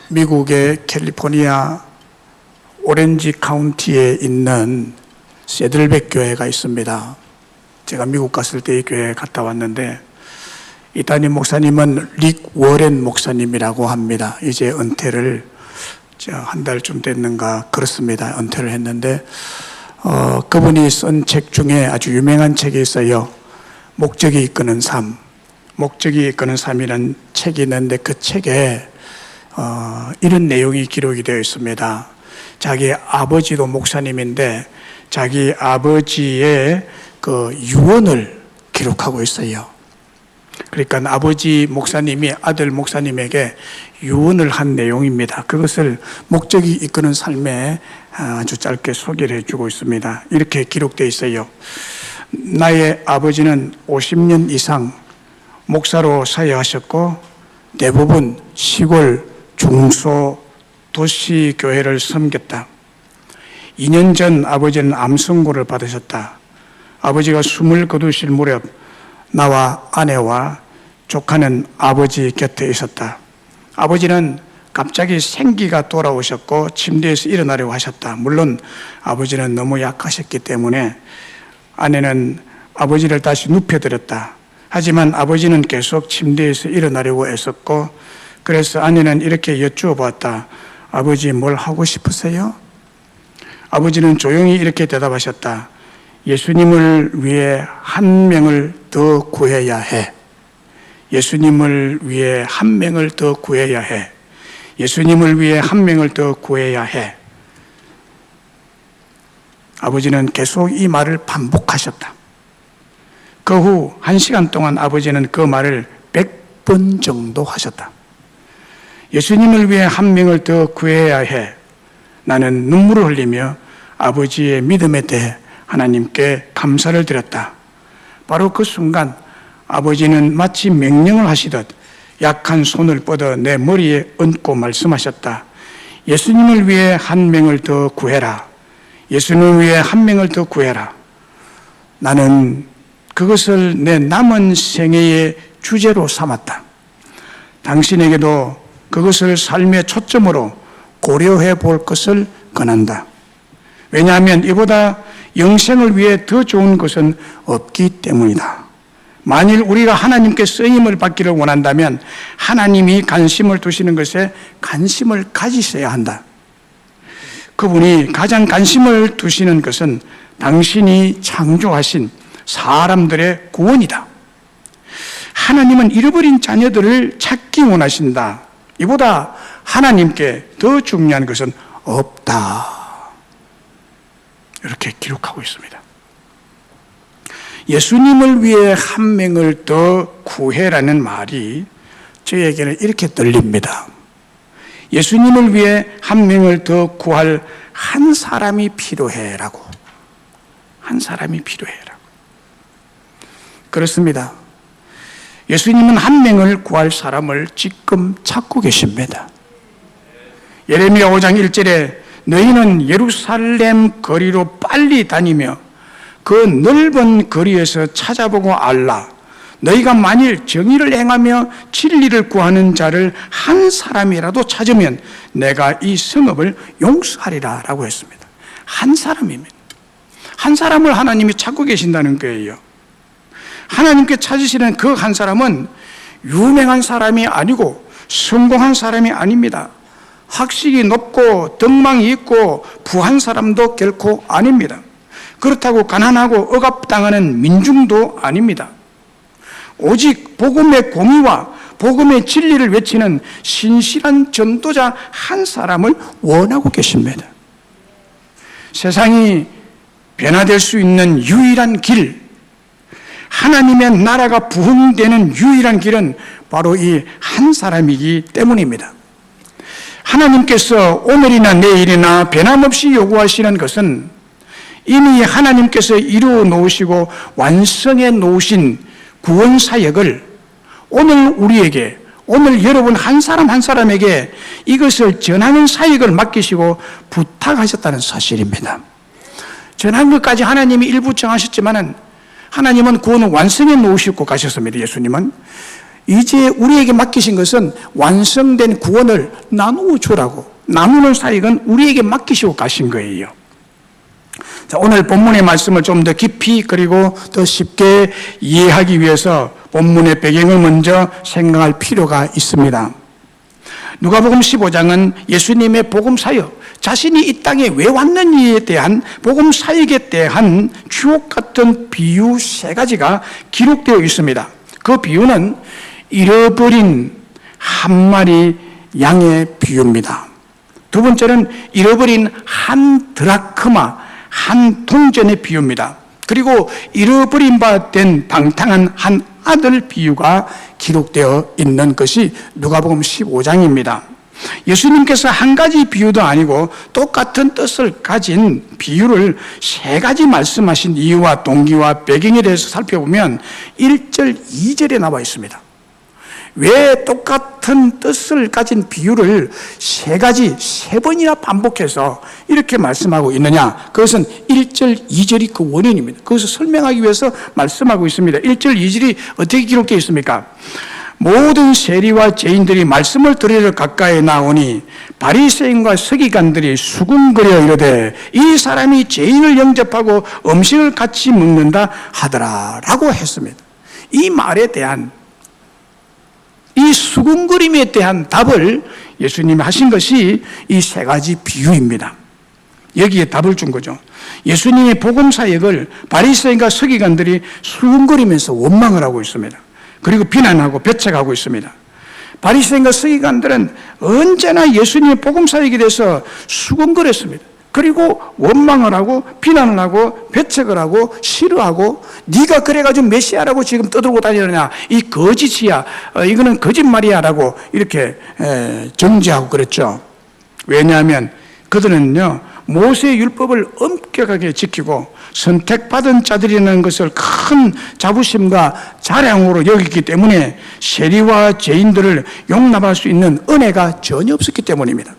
미국의 캘리포니아 오렌지 카운티에 있는 세들백 교회가 있습니다. 제가 미국 갔을 때 이 교회에 갔다 왔는데, 이 담임 목사님은 릭 워렌 목사님이라고 합니다. 이제 은퇴를 한 달쯤 됐는가 그렇습니다. 은퇴를 했는데 그분이 쓴 책 중에 아주 유명한 책이 있어요. 목적이 이끄는 삶. 목적이 이끄는 삶이라는 책이 있는데 그 책에 이런 내용이 기록이 되어 있습니다. 자기 아버지도 목사님인데 자기 아버지의 그 유언을 기록하고 있어요. 그러니까 아버지 목사님이 아들 목사님에게 유언을 한 내용입니다. 그것을 목적이 이끄는 삶에 아주 짧게 소개를 해주고 있습니다. 이렇게 기록되어 있어요. 나의 아버지는 50년 이상 목사로 사역하셨고 대부분 시골 중소 도시 교회를 섬겼다. 2년 전 아버지는 암 선고를 받으셨다. 아버지가 숨을 거두실 무렵 나와 아내와 조카는 아버지 곁에 있었다. 아버지는 갑자기 생기가 돌아오셨고 침대에서 일어나려고 하셨다. 물론 아버지는 너무 약하셨기 때문에 아내는 아버지를 다시 눕혀드렸다. 하지만 아버지는 계속 침대에서 일어나려고 애썼고, 그래서 아내는 이렇게 여쭈어보았다. 아버지 뭘 하고 싶으세요? 아버지는 조용히 이렇게 대답하셨다. 예수님을 위해 한 명을 더 구해야 해. 예수님을 위해 한 명을 더 구해야 해. 예수님을 위해 한 명을 더 구해야 해. 아버지는 계속 이 말을 반복하셨다. 그 후 1시간 동안 아버지는 그 말을 100번 정도 하셨다. 예수님을 위해 한 명을 더 구해야 해. 나는 눈물을 흘리며 아버지의 믿음에 대해 하나님께 감사를 드렸다. 바로 그 순간 아버지는 마치 명령을 하시듯 약한 손을 뻗어 내 머리에 얹고 말씀하셨다. 예수님을 위해 한 명을 더 구해라. 예수님을 위해 한 명을 더 구해라. 나는 그것을 내 남은 생애의 주제로 삼았다. 당신에게도 그것을 삶의 초점으로 고려해 볼 것을 권한다. 왜냐하면 이보다 영생을 위해 더 좋은 것은 없기 때문이다. 만일 우리가 하나님께 쓰임을 받기를 원한다면 하나님이 관심을 두시는 것에 관심을 가지셔야 한다. 그분이 가장 관심을 두시는 것은 당신이 창조하신 사람들의 구원이다. 하나님은 잃어버린 자녀들을 찾기 원하신다. 이보다 하나님께 더 중요한 것은 없다. 이렇게 기록하고 있습니다. 예수님을 위해 한 명을 더 구해라는 말이 저에게는 이렇게 들립니다. 예수님을 위해 한 명을 더 구할 한 사람이 필요해라고. 한 사람이 필요해라고. 그렇습니다. 예수님은 한 명을 구할 사람을 지금 찾고 계십니다. 예레미야 5장 1절에 너희는 예루살렘 거리로 빨리 다니며 그 넓은 거리에서 찾아보고 알라. 너희가 만일 정의를 행하며 진리를 구하는 자를 한 사람이라도 찾으면 내가 이 성읍을 용서하리라 라고 했습니다. 한 사람입니다. 한 사람을 하나님이 찾고 계신다는 거예요. 하나님께 찾으시는 그 한 사람은 유명한 사람이 아니고 성공한 사람이 아닙니다. 학식이 높고 덕망이 있고 부한 사람도 결코 아닙니다. 그렇다고 가난하고 억압당하는 민중도 아닙니다. 오직 복음의 공의와 복음의 진리를 외치는 신실한 전도자 한 사람을 원하고 계십니다. 세상이 변화될 수 있는 유일한 길, 하나님의 나라가 부흥되는 유일한 길은 바로 이 한 사람이기 때문입니다. 하나님께서 오늘이나 내일이나 변함없이 요구하시는 것은 이미 하나님께서 이루어 놓으시고 완성해 놓으신 구원 사역을 오늘 우리에게, 오늘 여러분 한 사람 한 사람에게 이것을 전하는 사역을 맡기시고 부탁하셨다는 사실입니다. 전하는 것까지 하나님이 일부 정하셨지만은 하나님은 구원을 완성해 놓으시고 가셨습니다. 예수님은 이제 우리에게 맡기신 것은 완성된 구원을 나누어 주라고, 나누는 사역은 우리에게 맡기시고 가신 거예요. 자, 오늘 본문의 말씀을 좀 더 깊이 그리고 더 쉽게 이해하기 위해서 본문의 배경을 먼저 생각할 필요가 있습니다. 누가복음 15장은 예수님의 복음 사역, 자신이 이 땅에 왜 왔는지에 대한 복음 사역에 대한 주옥 같은 비유 3가지가 기록되어 있습니다. 그 비유는 잃어버린 한 마리 양의 비유입니다. 두 번째는 잃어버린 한 드라크마, 한 동전의 비유입니다. 그리고 잃어버린 바 된 방탕한 한 아들 비유가 기록되어 있는 것이 누가복음 15장입니다. 예수님께서 한 가지 비유도 아니고 똑같은 뜻을 가진 비유를 3가지 말씀하신 이유와 동기와 배경에 대해서 살펴보면 1절, 2절에 나와 있습니다. 왜 똑같은 뜻을 가진 비유를 3번이나 반복해서 이렇게 말씀하고 있느냐? 그것은 1절, 2절이 그 원인입니다. 그것을 설명하기 위해서 말씀하고 있습니다. 1절, 2절이 어떻게 기록되어 있습니까? 모든 세리와 죄인들이 말씀을 들으러 가까이 나오니 바리새인과 서기관들이 수군거려 이르되 이 사람이 죄인을 영접하고 음식을 같이 먹는다 하더라 라고 했습니다. 이 말에 대한, 이 수군거림에 대한 답을 예수님이 하신 것이 이 3가지 비유입니다. 여기에 답을 준 거죠. 예수님의 복음 사역을 바리새인과 서기관들이 수군거리면서 원망을 하고 있습니다. 그리고 비난하고 배척하고 있습니다. 바리새인과 서기관들은 언제나 예수님의 복음 사역에 대해서 수군거렸습니다. 그리고 원망을 하고 비난을 하고 배척을 하고 싫어하고 네가 그래가지고 메시아라고 지금 떠들고 다니느냐, 이 거짓이야, 이거는 거짓말이야 라고 이렇게 정죄하고 그랬죠. 왜냐하면 그들은요 모세의 율법을 엄격하게 지키고 선택받은 자들이라는 것을 큰 자부심과 자랑으로 여기기 때문에 세리와 죄인들을 용납할 수 있는 은혜가 전혀 없었기 때문입니다.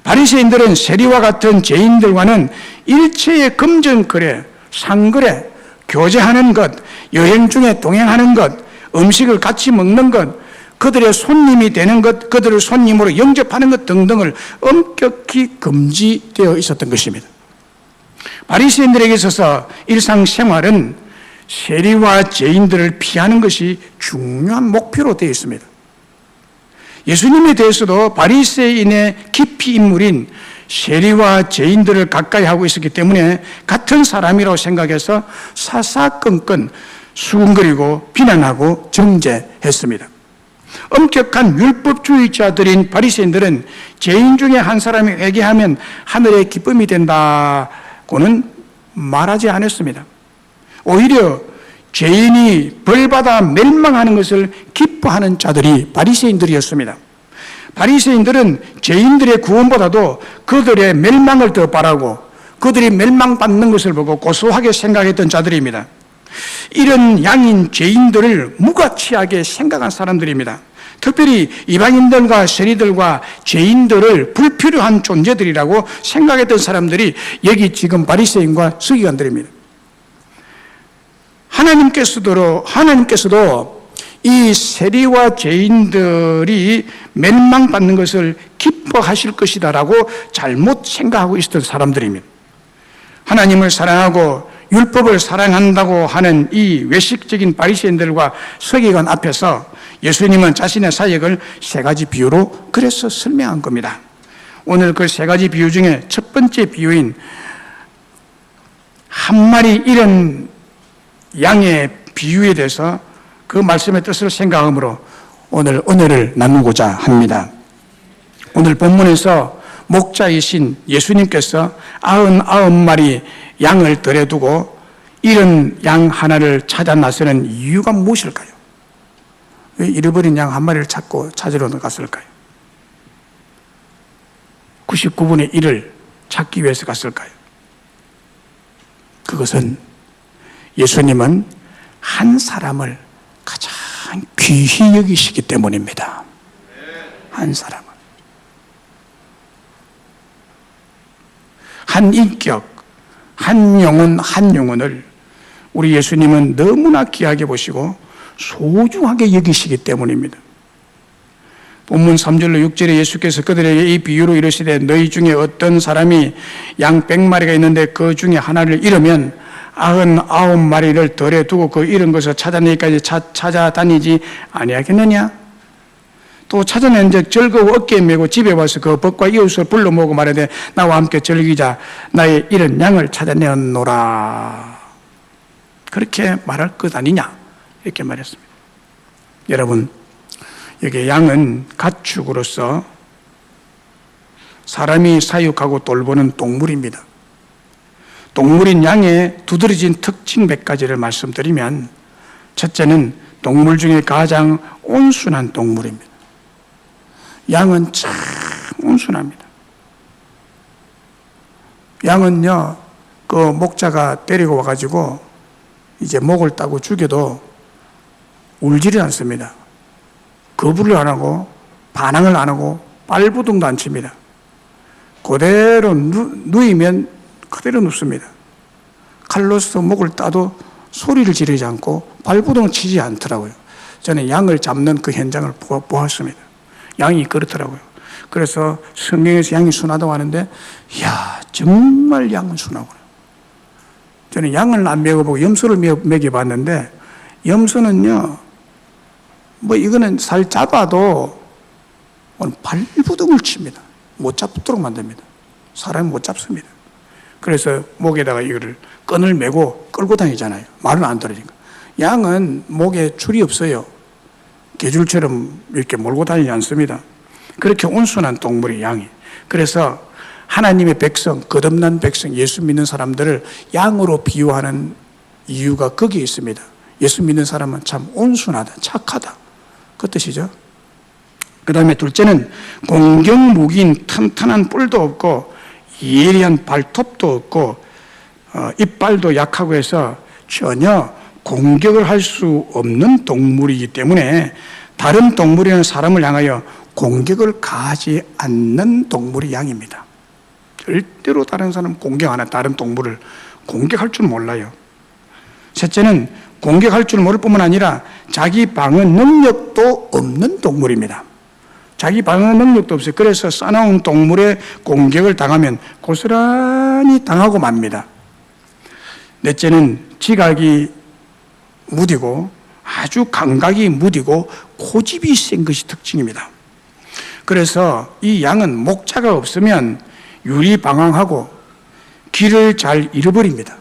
바리새인들은 세리와 같은 죄인들과는 일체의 금전거래, 상거래, 교제하는 것, 여행 중에 동행하는 것, 음식을 같이 먹는 것, 그들의 손님이 되는 것, 그들을 손님으로 영접하는 것 등등을 엄격히 금지되어 있었던 것입니다. 바리새인들에게 있어서 일상생활은 세리와 죄인들을 피하는 것이 중요한 목표로 되어 있습니다. 예수님에 대해서도 바리새인의 깊이 인물인 세리와 죄인들을 가까이 하고 있었기 때문에 같은 사람이라고 생각해서 사사건건 수군거리고 비난하고 정죄했습니다. 엄격한 율법주의자들인 바리새인들은 죄인 중에 한 사람이 회개하면 하늘의 기쁨이 된다고는 말하지 않았습니다. 오히려 죄인이 벌받아 멸망하는 것을 기뻐하는 자들이 바리새인들이었습니다. 바리새인들은 죄인들의 구원보다도 그들의 멸망을 더 바라고 그들이 멸망받는 것을 보고 고소하게 생각했던 자들입니다. 이런 양인 죄인들을 무가치하게 생각한 사람들입니다. 특별히 이방인들과 세리들과 죄인들을 불필요한 존재들이라고 생각했던 사람들이 여기 지금 바리새인과 서기관들입니다. 하나님께서도 이 세리와 죄인들이 멸망받는 것을 기뻐하실 것이다라고 잘못 생각하고 있었던 사람들입니다. 하나님을 사랑하고 율법을 사랑한다고 하는 이 외식적인 바리새인들과 서기관 앞에서 예수님은 자신의 사역을 3가지 비유로 그래서 설명한 겁니다. 오늘 그 3가지 비유 중에 첫 번째 비유인 한 마리 잃은 양의 비유에 대해서 그 말씀의 뜻을 생각함으로 오늘 은혜를 나누고자 합니다. 오늘 본문에서 목자이신 예수님께서 99마리 양을 들여두고 잃은 양 하나를 찾아 나서는 이유가 무엇일까요? 왜 잃어버린 양 한 마리를 찾고 찾으러 갔을까요? 99분의 1을 찾기 위해서 갔을까요? 그것은 예수님은 한 사람을 가장 귀히 여기시기 때문입니다. 한 사람을. 한 인격, 한 영혼, 한 영혼을 우리 예수님은 너무나 귀하게 보시고 소중하게 여기시기 때문입니다. 본문 3절로 6절에 예수께서 그들에게 이 비유로 이르시되 너희 중에 어떤 사람이 양 100마리가 있는데 그 중에 하나를 잃으면 99마리를 덜에 두고 그 잃은 것을 찾아내기까지 찾아다니지 아니하겠느냐? 또 찾아낸즉 즐거워 어깨에 메고 집에 와서 그 벗과 이웃을 불러 모으고 말하되 나와 함께 즐기자 나의 잃은 양을 찾아내었노라. 그렇게 말할 것 아니냐? 이렇게 말했습니다. 여러분, 여기 양은 가축으로서 사람이 사육하고 돌보는 동물입니다. 동물인 양의 두드러진 특징 몇 가지를 말씀드리면, 첫째는 동물 중에 가장 온순한 동물입니다. 양은 참 온순합니다. 양은요, 그 목자가 데리고 와가지고 이제 목을 따고 죽여도 울지를 않습니다. 거부를 안 하고 반항을 안 하고 발부둥도 안 칩니다. 그대로 누이면 그대로 눕습니다. 칼로서 목을 따도 소리를 지르지 않고 발부둥을 치지 않더라고요. 저는 양을 잡는 그 현장을 보았습니다. 양이 그렇더라고요. 그래서 성경에서 양이 순하다고 하는데, 이야, 정말 양은 순하구나. 저는 양을 안 먹여보고 염소를 먹여봤는데, 염소는요, 뭐 이거는 살 잡아도 발부둥을 칩니다. 못 잡도록 만듭니다. 사람이 못 잡습니다. 그래서 목에다가 이거를 끈을 메고 끌고 다니잖아요. 말은 안 들으니까. 양은 목에 줄이 없어요. 개줄처럼 이렇게 몰고 다니지 않습니다. 그렇게 온순한 동물이 양이. 그래서 하나님의 백성, 거듭난 백성, 예수 믿는 사람들을 양으로 비유하는 이유가 거기에 있습니다. 예수 믿는 사람은 참 온순하다, 착하다. 그 뜻이죠. 그 다음에 둘째는 공격무기인 튼튼한 뿔도 없고 예리한 발톱도 없고 이빨도 약하고 해서 전혀 공격을 할 수 없는 동물이기 때문에 다른 동물이나 사람을 향하여 공격을 가하지 않는 동물이 양입니다. 절대로 다른 사람 공격 안 해. 다른 동물을 공격할 줄 몰라요. 셋째는 공격할 줄 모를 뿐만 아니라 자기 방어 능력도 없는 동물입니다. 자기 방어 능력도 없어요. 그래서 싸나운 동물의 공격을 당하면 고스란히 당하고 맙니다. 넷째는 지각이 무디고 아주 감각이 무디고 고집이 센 것이 특징입니다. 그래서 이 양은 목자가 없으면 유리방황하고 길을 잘 잃어버립니다.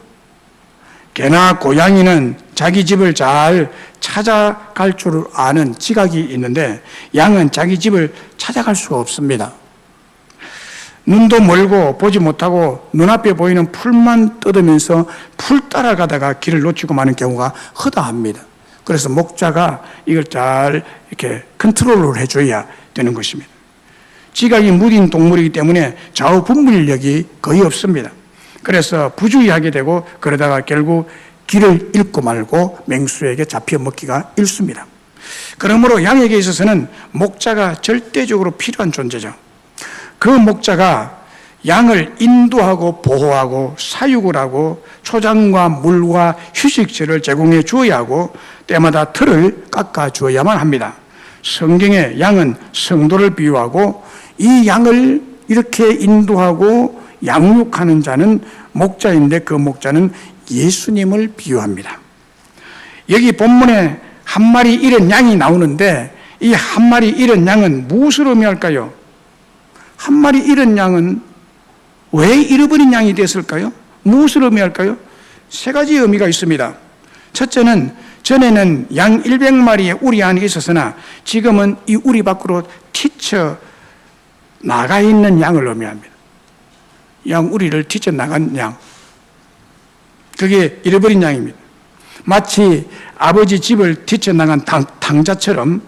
개나 고양이는 자기 집을 잘 찾아갈 줄 아는 지각이 있는데 양은 자기 집을 찾아갈 수가 없습니다. 눈도 멀고 보지 못하고 눈앞에 보이는 풀만 뜯으면서 풀 따라가다가 길을 놓치고 마는 경우가 허다합니다. 그래서 목자가 이걸 잘 이렇게 컨트롤을 해줘야 되는 것입니다. 지각이 무딘 동물이기 때문에 좌우 분별력이 거의 없습니다. 그래서 부주의하게 되고 그러다가 결국 길을 잃고 말고 맹수에게 잡혀 먹기가 일쑤입니다. 그러므로 양에게 있어서는 목자가 절대적으로 필요한 존재죠. 그 목자가 양을 인도하고 보호하고 사육을 하고 초장과 물과 휴식처를 제공해 주어야 하고 때마다 틀을 깎아 주어야만 합니다. 성경에 양은 성도를 비유하고 이 양을 이렇게 인도하고 양육하는 자는 목자인데 그 목자는 예수님을 비유합니다. 여기 본문에 한 마리 잃은 양이 나오는데 이 한 마리 잃은 양은 무엇을 의미할까요? 한 마리 잃은 양은 왜 잃어버린 양이 됐을까요? 무엇을 의미할까요? 세 가지 의미가 있습니다. 첫째는 전에는 양 100마리의 우리 안에 있었으나 지금은 이 우리 밖으로 튀쳐 나가 있는 양을 의미합니다. 양 우리를 튀쳐 나간 양. 그게 잃어버린 양입니다. 마치 아버지 집을 튀쳐나간 당자처럼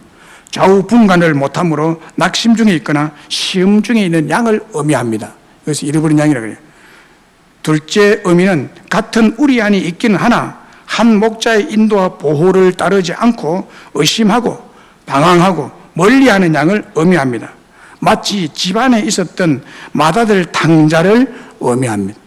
좌우 분간을 못함으로 낙심 중에 있거나 시험 중에 있는 양을 의미합니다. 그래서 잃어버린 양이라고 해요. 둘째 의미는 같은 우리 안에 있기는 하나 한 목자의 인도와 보호를 따르지 않고 의심하고 방황하고 멀리하는 양을 의미합니다. 마치 집안에 있었던 맏아들 당자를 의미합니다.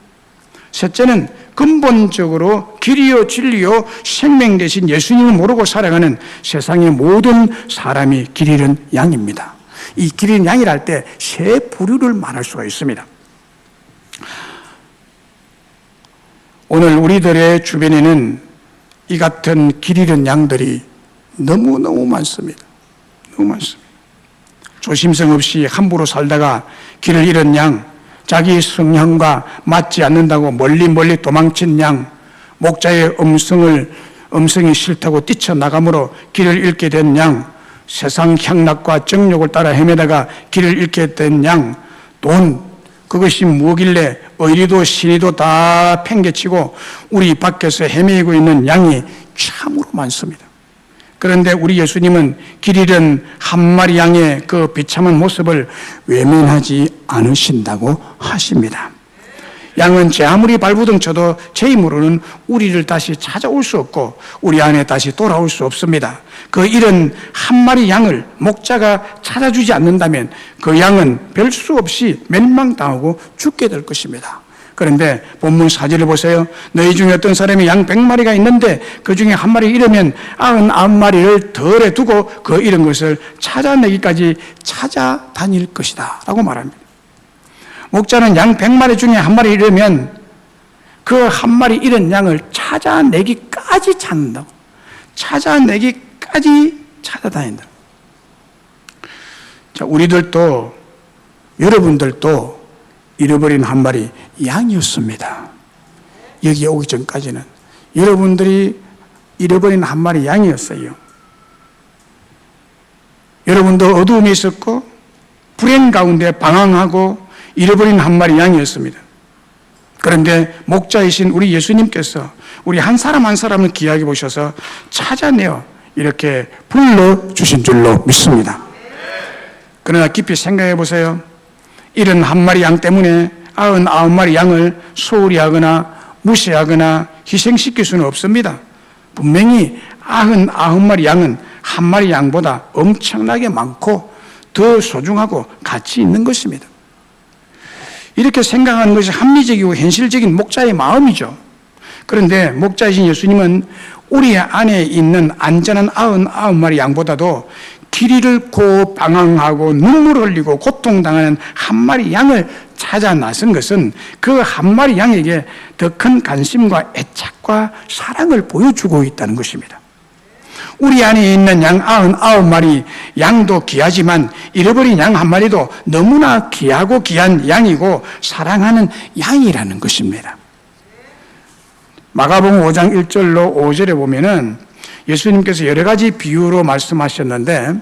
셋째는 근본적으로 길이요 진리요 생명 되신 예수님을 모르고 살아가는 세상의 모든 사람이 길 잃은 양입니다. 이 길 잃은 양이라 할 때 세 부류를 말할 수가 있습니다. 오늘 우리들의 주변에는 이 같은 길 잃은 양들이 너무너무 많습니다. 너무 많습니다. 조심성 없이 함부로 살다가 길을 잃은 양, 자기 성향과 맞지 않는다고 멀리 도망친 양, 목자의 음성이 싫다고 뛰쳐나감으로 길을 잃게 된 양, 세상 향락과 정욕을 따라 헤매다가 길을 잃게 된 양, 돈, 그것이 뭐길래 의리도 신의도 다 팽개치고 우리 밖에서 헤매고 있는 양이 참으로 많습니다. 그런데 우리 예수님은 길 잃은 한 마리 양의 그 비참한 모습을 외면하지 않으신다고 하십니다. 양은 제 아무리 발부둥 쳐도 제 힘으로는 우리를 다시 찾아올 수 없고 우리 안에 다시 돌아올 수 없습니다. 그 잃은 한 마리 양을 목자가 찾아주지 않는다면 그 양은 별 수 없이 멸망당하고 죽게 될 것입니다. 그런데 본문 4절을 보세요. 너희 중에 어떤 사람이 양 100마리가 있는데 그 중에 한 마리 잃으면 99마리를 덜에 두고 그 잃은 것을 찾아내기까지 찾아다닐 것이다 라고 말합니다. 목자는 양 100마리 중에 한 마리 잃으면 그 한 마리 잃은 양을 찾아내기까지 찾는다고. 찾아내기까지 찾아다닌다. 자, 우리들도 여러분들도 잃어버린 한 마리 양이었습니다. 여기 오기 전까지는 여러분들이 잃어버린 한 마리 양이었어요. 여러분도 어두움에 있었고 불행 가운데 방황하고 잃어버린 한 마리 양이었습니다. 그런데 목자이신 우리 예수님께서 우리 한 사람 한 사람을 귀하게 보셔서 찾아내어 이렇게 불러주신 줄로 믿습니다. 그러나 깊이 생각해 보세요. 잃은 한 마리 양 때문에 99마리 양을 소홀히 하거나 무시하거나 희생시킬 수는 없습니다. 분명히 99마리 양은 한 마리 양보다 엄청나게 많고 더 소중하고 가치 있는 것입니다. 이렇게 생각하는 것이 합리적이고 현실적인 목자의 마음이죠. 그런데 목자이신 예수님은 우리 안에 있는 안전한 99마리 양보다도 길 잃고 방황하고 눈물을 흘리고 고통당하는 한 마리 양을 찾아 나선 것은 그 한 마리 양에게 더 큰 관심과 애착과 사랑을 보여주고 있다는 것입니다. 우리 안에 있는 양 99마리 양도 귀하지만 잃어버린 양 한 마리도 너무나 귀하고 귀한 양이고 사랑하는 양이라는 것입니다. 마가복음 5장 1절로 5절에 보면은 예수님께서 여러 가지 비유로 말씀하셨는데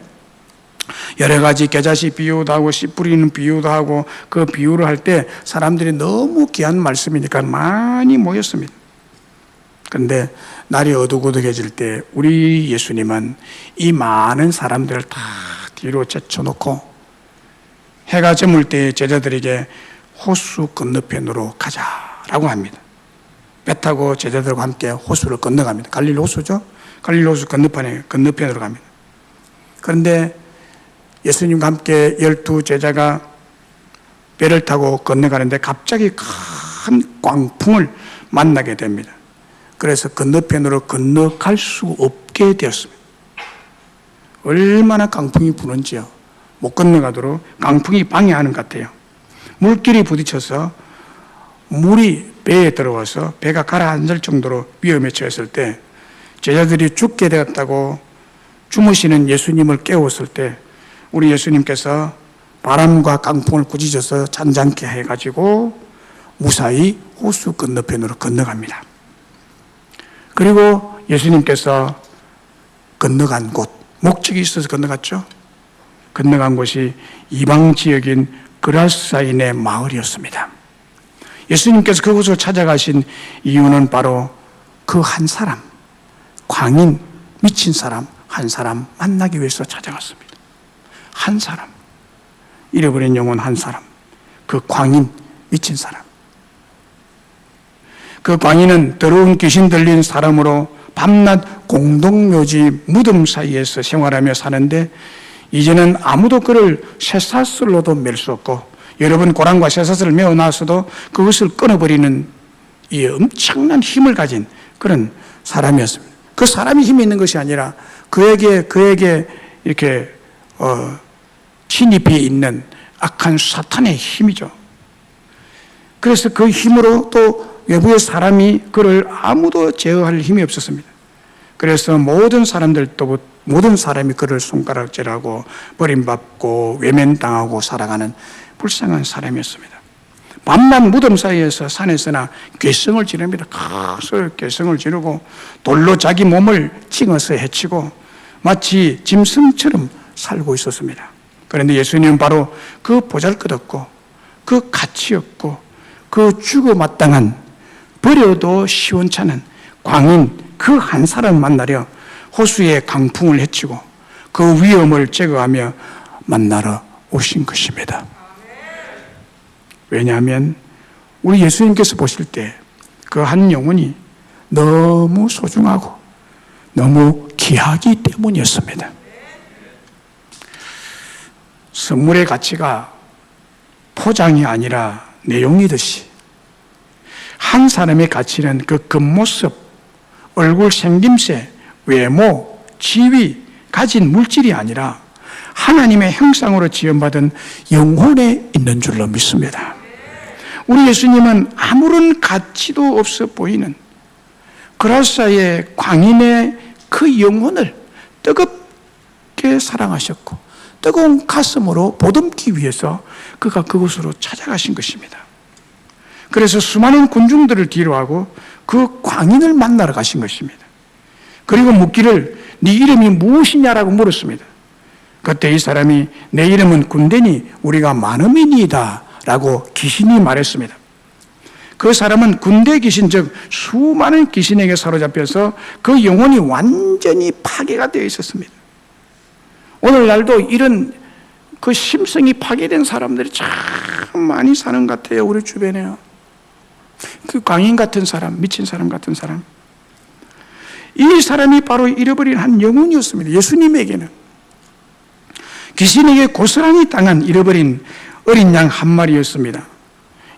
여러 가지 겨자씨 비유도 하고 씨 뿌리는 비유도 하고 그 비유를 할 때 사람들이 너무 귀한 말씀이니까 많이 모였습니다. 그런데 날이 어둑어둑해질 때 우리 예수님은 이 많은 사람들을 다 뒤로 제쳐놓고 해가 저물 때 제자들에게 호수 건너편으로 가자라고 합니다. 배 타고 제자들과 함께 호수를 건너갑니다. 갈릴리 호수죠. 갈릴리 호수 건너편으로 갑니다. 그런데 예수님과 함께 12 제자가 배를 타고 건너가는데 갑자기 큰 광풍을 만나게 됩니다. 그래서 건너편으로 건너갈 수 없게 되었습니다. 얼마나 강풍이 부는지요. 못 건너가도록 강풍이 방해하는 것 같아요. 물길이 부딪혀서 물이 배에 들어와서 배가 가라앉을 정도로 위험에 처했을 때 제자들이 죽게 되었다고 주무시는 예수님을 깨웠을 때 우리 예수님께서 바람과 강풍을 꾸짖어서 잔잔케 해가지고 무사히 호수 건너편으로 건너갑니다. 그리고 예수님께서 건너간 곳, 목적이 있어서 건너갔죠. 건너간 곳이 이방 지역인 그라사인의 마을이었습니다. 예수님께서 그곳을 찾아가신 이유는 바로 그 한 사람, 광인, 미친 사람 한 사람 만나기 위해서 찾아갔습니다. 한 사람, 잃어버린 영혼 한 사람, 그 광인, 미친 사람. 그 광인은 더러운 귀신 들린 사람으로 밤낮 공동묘지 무덤 사이에서 생활하며 사는데 이제는 아무도 그를 쇠사슬로도 맬 수 없고 여러분 고랑과 쇠사슬을 메어놨어도 그것을 끊어버리는 이 엄청난 힘을 가진 그런 사람이었습니다. 그 사람이 힘이 있는 것이 아니라 그에게 이렇게 침입해 있는 악한 사탄의 힘이죠. 그래서 그 힘으로 또 외부의 사람이 그를 아무도 제어할 힘이 없었습니다. 그래서 모든 사람이 그를 손가락질하고 버림받고 외면당하고 살아가는 불쌍한 사람이었습니다. 밤낮 무덤 사이에서 산에서나 괴성을 지릅니다. 커서 괴성을 지르고 돌로 자기 몸을 찍어서 해치고 마치 짐승처럼 살고 있었습니다. 그런데 예수님은 바로 그 보잘것없고 그 가치 없고 그 죽어마땅한 버려도 시원찮은 광인 그 한 사람을 만나려 호수의 강풍을 헤치고 그 위험을 제거하며 만나러 오신 것입니다. 왜냐하면 우리 예수님께서 보실 때 그 한 영혼이 너무 소중하고 너무 귀하기 때문이었습니다. 선물의 가치가 포장이 아니라 내용이듯이 한 사람의 가치는 그 겉모습, 얼굴 생김새, 외모, 지위, 가진 물질이 아니라 하나님의 형상으로 지음받은 영혼에 있는 줄로 믿습니다. 우리 예수님은 아무런 가치도 없어 보이는 그라사의 광인의 그 영혼을 뜨겁게 사랑하셨고 뜨거운 가슴으로 보듬기 위해서 그가 그곳으로 찾아가신 것입니다. 그래서 수많은 군중들을 뒤로하고 그 광인을 만나러 가신 것입니다. 그리고 묻기를 네 이름이 무엇이냐라고 물었습니다. 그때 이 사람이 내 이름은 군대니 우리가 많음이니이다 라고 귀신이 말했습니다. 그 사람은 군대 귀신, 즉 수많은 귀신에게 사로잡혀서 그 영혼이 완전히 파괴가 되어 있었습니다. 오늘날도 이런 그 심성이 파괴된 사람들이 참 많이 사는 것 같아요. 우리 주변에요. 그 광인 같은 사람, 미친 사람 같은 사람. 이 사람이 바로 잃어버린 한 영혼이었습니다. 예수님에게는 귀신에게 고스란히 당한 잃어버린 어린 양 한 마리였습니다.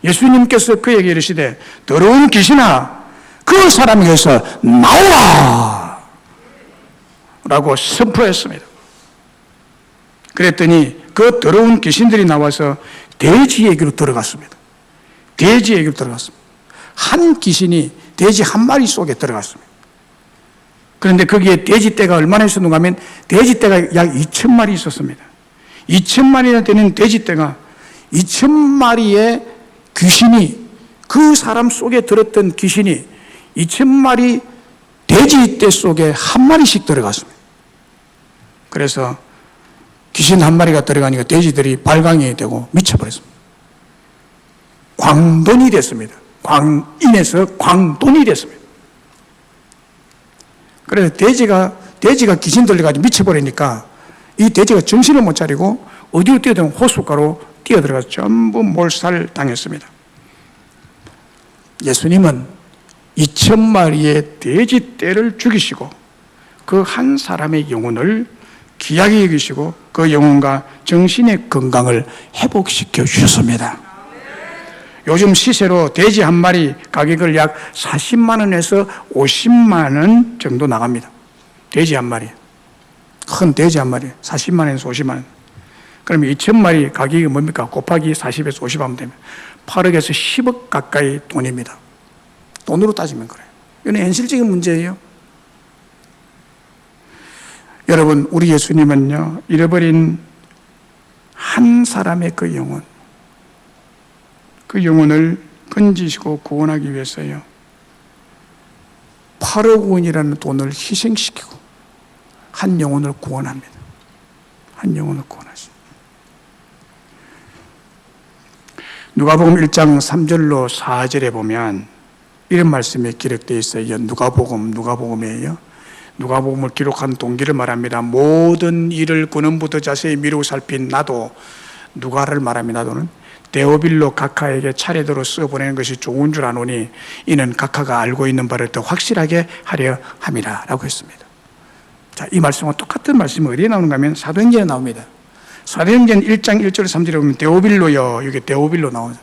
예수님께서 그에게 이르시되 더러운 귀신아 그 사람에게서 나오라 라고 선포했습니다. 그랬더니 그 더러운 귀신들이 나와서 돼지에게로 들어갔습니다. 돼지에게로 들어갔습니다. 한 귀신이 돼지 한 마리 속에 들어갔습니다. 그런데 거기에 돼지떼가 얼마나 있었는가 하면 돼지떼가 약 2,000마리 있었습니다. 2,000마리나 되는 돼지떼가 2,000마리의 귀신이 그 사람 속에 들었던 귀신이 2,000마리 돼지떼 속에 한 마리씩 들어갔습니다. 그래서 귀신 한 마리가 들어가니까 돼지들이 발광이 되고 미쳐버렸습니다. 광돈이 됐습니다. 광인에서 광돈이 됐습니다. 그래서 돼지가 귀신 들려가지고 미쳐버리니까 이 돼지가 정신을 못 차리고 어디로 뛰어들면 호숫가로 뛰어들어가서 전부 몰살당했습니다. 예수님은 2,000마리의 돼지떼를 죽이시고 그 한 사람의 영혼을 귀하게 여기시고 그 영혼과 정신의 건강을 회복시켜 주셨습니다. 요즘 시세로 돼지 한 마리 가격을 약 40만 원에서 50만 원 정도 나갑니다. 돼지 한 마리. 큰 돼지 한 마리 40만 원에서 50만 원. 그러면 2,000마리 가격이 뭡니까? 곱하기 40에서 50 하면 되면 8억에서 10억 가까이 돈입니다. 돈으로 따지면 그래요. 이건 현실적인 문제예요. 여러분, 우리 예수님은요, 잃어버린 한 사람의 그 영혼을 건지시고 구원하기 위해서요, 8억 원이라는 돈을 희생시키고 한 영혼을 구원합니다. 한 영혼을 구원하십니다. 누가복음 1장 3절로 4절에 보면 이런 말씀이 기록되어 있어요. 누가복음이에요. 누가복음을 기록한 동기를 말합니다. 모든 일을 근원부터 자세히 미루고 살핀 나도, 누가를 말합니다. 나도는 데오빌로 각하에게 차례대로 써보내는 것이 좋은 줄 아노니 이는 각하가 알고 있는 바를 더 확실하게 하려 함이라 라고 했습니다. 자, 이 말씀과 똑같은 말씀이 어디에 나오는가 하면 사도행전에 나옵니다. 사도행전 1장 1절 3절에 보면 데오빌로여, 여기 데오빌로 나오죠.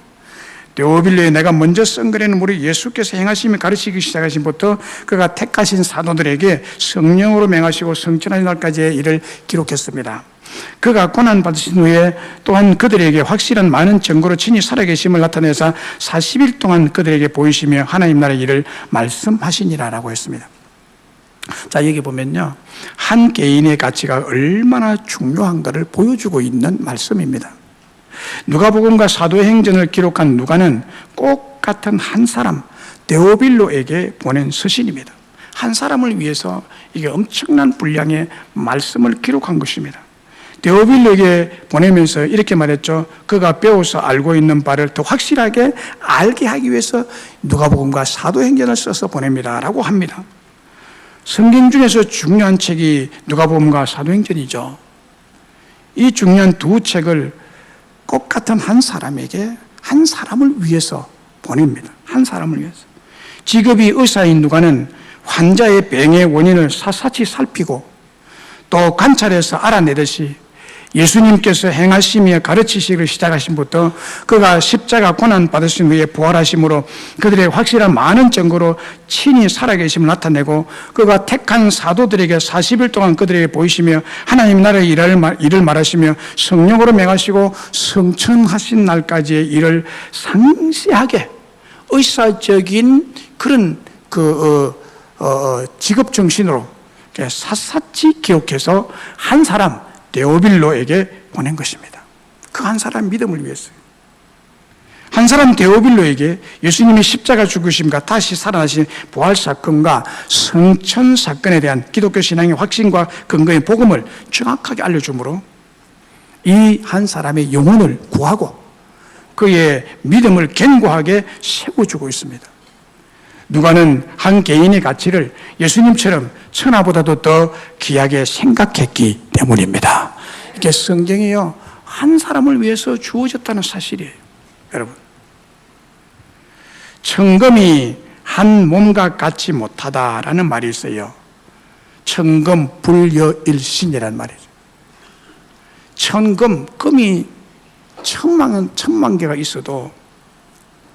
데오빌로에 내가 먼저 선거리는 우리 예수께서 행하시며 가르치기 시작하신부터 그가 택하신 사도들에게 성령으로 맹하시고 성천하신 날까지의 일을 기록했습니다. 그가 고난받으신 후에 또한 그들에게 확실한 많은 증거로 친히 살아계심을 나타내사 40일 동안 그들에게 보이시며 하나님 나라의 일을 말씀하시니라라고 했습니다. 자, 여기 보면요, 한 개인의 가치가 얼마나 중요한가를 보여주고 있는 말씀입니다. 누가복음과 사도행전을 기록한 누가는 꼭 같은 한 사람 데오빌로에게 보낸 서신입니다. 한 사람을 위해서 이게 엄청난 분량의 말씀을 기록한 것입니다. 데오빌로에게 보내면서 이렇게 말했죠. 그가 배워서 알고 있는 바를 더 확실하게 알게 하기 위해서 누가복음과 사도행전을 써서 보냅니다 라고 합니다. 성경 중에서 중요한 책이 누가복음과 사도행전이죠. 이 중요한 두 책을 꼭 같은 한 사람에게, 한 사람을 위해서 보냅니다. 한 사람을 위해서. 직업이 의사인 누가는 환자의 병의 원인을 샅샅이 살피고 또 관찰해서 알아내듯이 예수님께서 행하시며 가르치시기를 시작하신부터 그가 십자가 고난받으신 후에 부활하심으로 그들의 확실한 많은 증거로 친히 살아계심을 나타내고 그가 택한 사도들에게 40일 동안 그들에게 보이시며 하나님 나라의 일을 말하시며 성령으로 맹하시고 성천하신 날까지의 일을 상세하게 의사적인 그런 직업 정신으로 샅샅이 기록해서 한 사람 데오빌로에게 보낸 것입니다. 그 한 사람 믿음을 위해서요. 한 사람 데오빌로에게 예수님이 십자가 죽으심과 다시 살아나신 부활 사건과 성천 사건에 대한 기독교 신앙의 확신과 근거의 복음을 정확하게 알려주므로 이 한 사람의 영혼을 구하고 그의 믿음을 견고하게 세워주고 있습니다. 누가는 한 개인의 가치를 예수님처럼 천하보다도 더 귀하게 생각했기 때문입니다. 이게 성경이요, 한 사람을 위해서 주어졌다는 사실이에요. 여러분, 천금이 한 몸과 같지 못하다라는 말이 있어요. 천금 불여일신이라는 말이죠. 천금, 금이 천만 개가 있어도